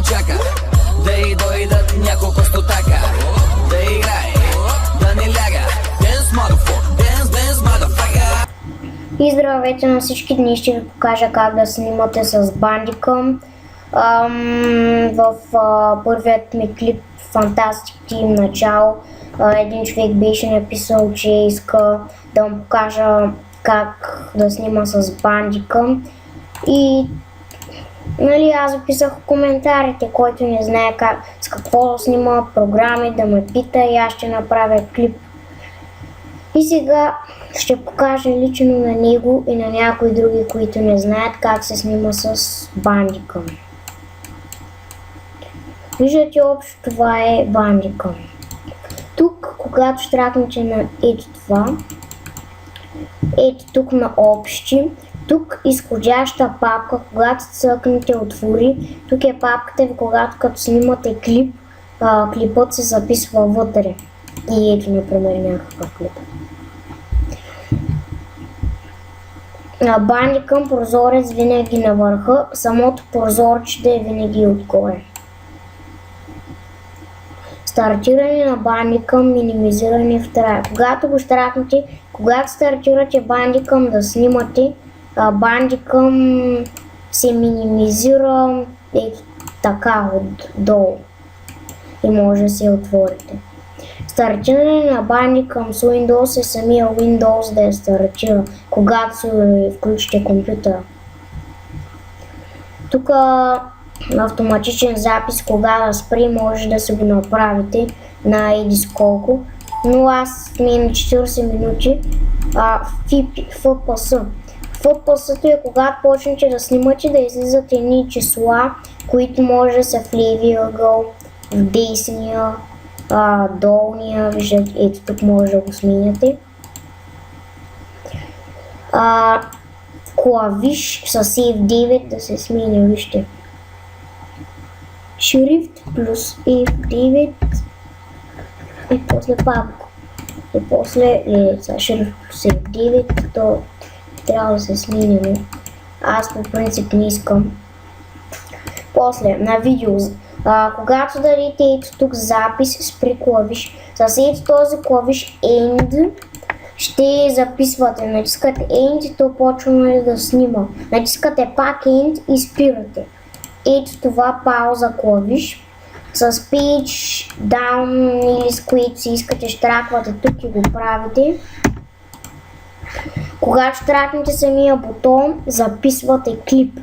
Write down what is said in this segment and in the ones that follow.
чака. Да и дойдат няколко стотака. Да играе, да не ляга. Dance motherfucker, dance motherfucker. И здравейте на всички, дни ще ви покажа как да снимате с Bandicam. В първият ми клип Fantastic Team начало един човек беше написал, че иска да му покажа как да снима с Bandicam. И аз записах в коментарите, който не знае с какво да снима програми, да ме пита и аз ще направя клип. И сега ще покажа лично на него и на някои други, които не знаят как се снима с Bandicam. Виждате, общо това е Bandicam. Тук, когато щракнете на ето това, ето тук на общи, тук изходяща папка, когато цъкнете отвори, тук е папката ви, когато като снимате клип, клипът се записва вътре. И ето, например, някакъв клип. На Bandicam прозорец винаги на върха, самото прозорче да е винаги отгоре. Стартиране на Bandicam, минимизиране в трая. Когато го щракнете, когато стартирате Bandicam да снимате, Bandicam се минимизира така отдолу и може да се отворите. Стартиране на Bandicam с Windows е самия Windows да я стартира, когато се включите компютъра. Тук автоматичен запис, кога да спри, може да се го направите на еди колко, но аз ми е на 40 минути. FPS. FPS е когато почнете да снимате, да излизат едни числа, които може да са в левия ъгъл, в десния, долния, виждате, ето тук може да го сменяте. Клавиш с F9 да се сменя, вижте. Shift плюс F9 и после пак. И после Shift плюс F9, то трябва да се сменя, но аз по принцип не искам. После на видео, когато дадете ето тук запис, спри клавиш, с ето този клавиш End ще записвате. Натискате End и то почва да снима. Натискате пак End и спирате. Ето това пауза клавиш. С Page Down или с които си искате щраквате тук и го правите. Когато щракнете самия бутон, записвате клип.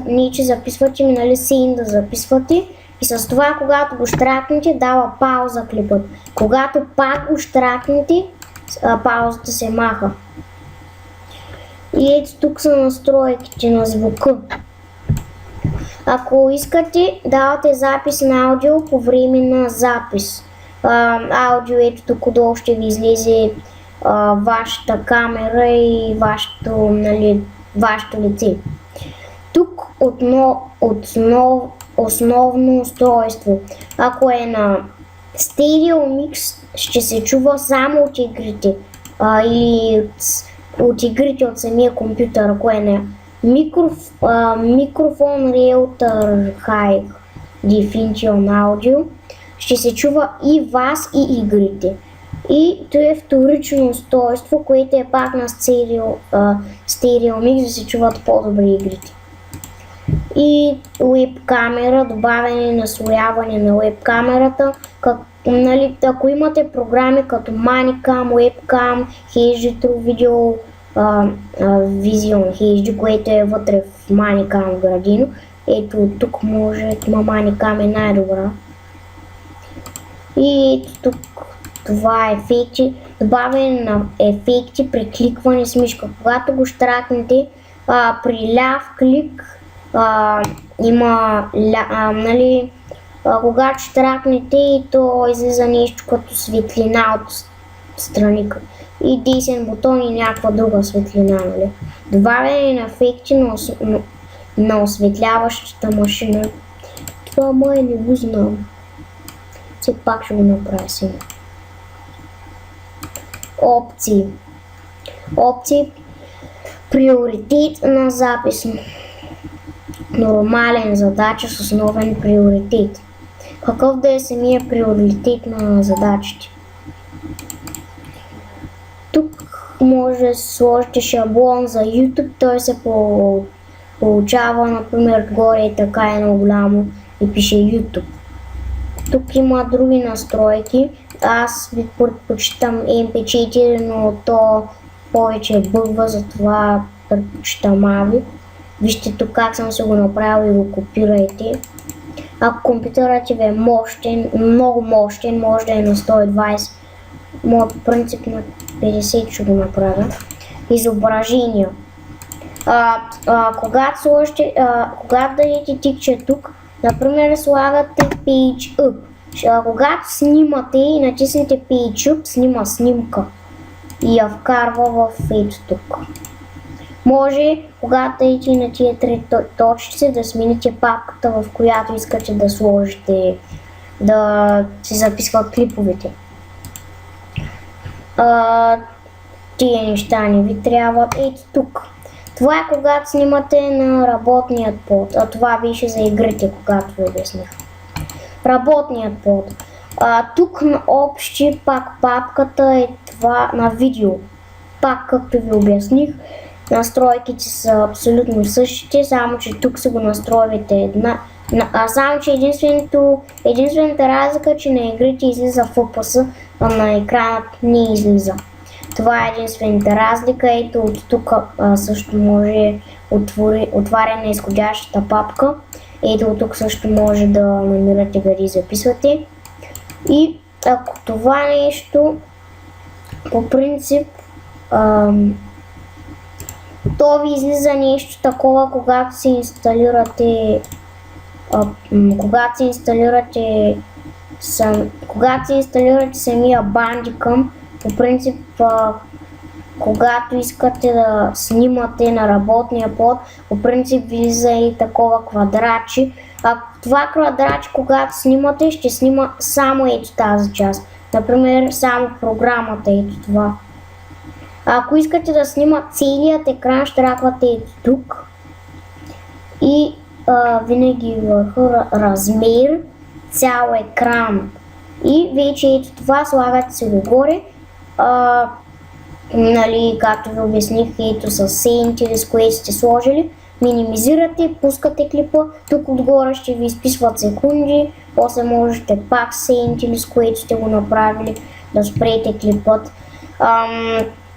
Ние че записвате, минали син да записвате и с това, когато го щракнете, дава пауза клипът. Когато пак го щракнете, паузата се маха. И ето тук са настройките на звука. Ако искате, давате запис на аудио по време на запис. Аудио, ето тук отдолу ще ви излезе вашата камера и вашето лице. Тук основно устройство. Ако е на стерео микс, ще се чува само от игрите или от игрите от самия компютър. Ако е на микрофон Realtor High Definition Audio, ще се чува и вас и игрите. И то е вторично устройство, което е пак на стерео микс, да се чуват по-добре игрите. И веб камера, добавяне, наслояване на веб камерата. Ако имате програми като Manicam, Webcam, HD True Video, Vision HD, което е вътре в Manicam вградено, ето тук може, Manicam е най-добра. И тук това е ефекти, добавяне на ефекти при кликване с мишка. Когато го щракнете, при ляв клик има, когато щракнете и то излиза нещо като светлина от страни и десен бутон и някаква друга светлина. Добавяне на ефекти на осветляващата машина. Това май не го знам. Все пак ще го направя сега. Опции. Опции. Приоритет на запис. нормален задача с основен приоритет. Какъв да е самия приоритет на задачите? Тук може да сложите шаблон за YouTube, той се получава, например, горе и така едно голямо и пише YouTube. Тук има други настройки. Аз ви предпочитам MP4, но то повече бъгва, затова предпочитам AVI. Вижте тук как съм се го направил и го копирайте. Ако компютърът ви е мощен, много мощен, може да е на 120, моят принцип на 50 ще го направя. Изображения. Когато дадете тикче тук, например слагате Page Up. Когато снимате и натиснете Page Up, снима снимка и я вкарва в ето тук. Може, когато дадете на тия три точки, да смените папката, в която искате да сложите, да се записват клиповете. Тия неща не ви трябват. Ето тук. Това е когато снимате на работният под, а това беше за игрите, когато ви обясних. Работният под. Тук на общи пак папката е това на видео. Пак както ви обясних, настройките са абсолютно същите, само че тук се го настройвате една. Само че единствената разлика, че на игрите излиза FPS, а на екранът не излиза. Това е единствената разлика. Ето от тук също може отваряне на изходящата папка. Ето от тук също може да намирате къде записвате. И ако това нещо по принцип то ви излиза нещо такова, когато се инсталирате самия Bandicam. По принцип, когато искате да снимате на работния под, по принцип влиза и такова квадратче. Това квадратче, когато снимате, ще снима само ето тази част. Например, само програмата, ето това. Ако искате да снима целият екран, ще раквате ето тук. И винаги върху размер, цял екран. И вече ето това слагате се догоре. Както ви обясних, ето с сеинтили, с което сте сложили, минимизирате, пускате клипа, тук отгоре ще ви изписват секунди, после можете пак сеинтили, с което сте го направили, да спрете клипът.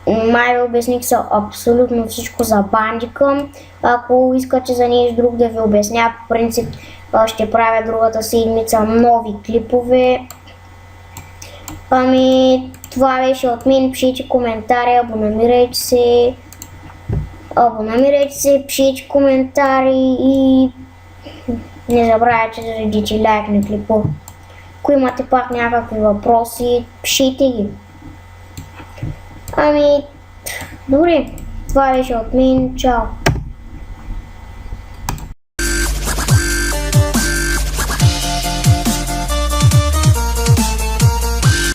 Май ви обясних са абсолютно всичко за Bandicam. Ако искате за нещо друг да ви обясня, по принцип ще правя другата седмица нови клипове. Това беше от мен, пишете коментари, абонамирайте се, пишете коментари и не забравяйте да дадете лайк на клипа. Ако имате пак някакви въпроси, пишете ги. Добре, това беше от мен, чао!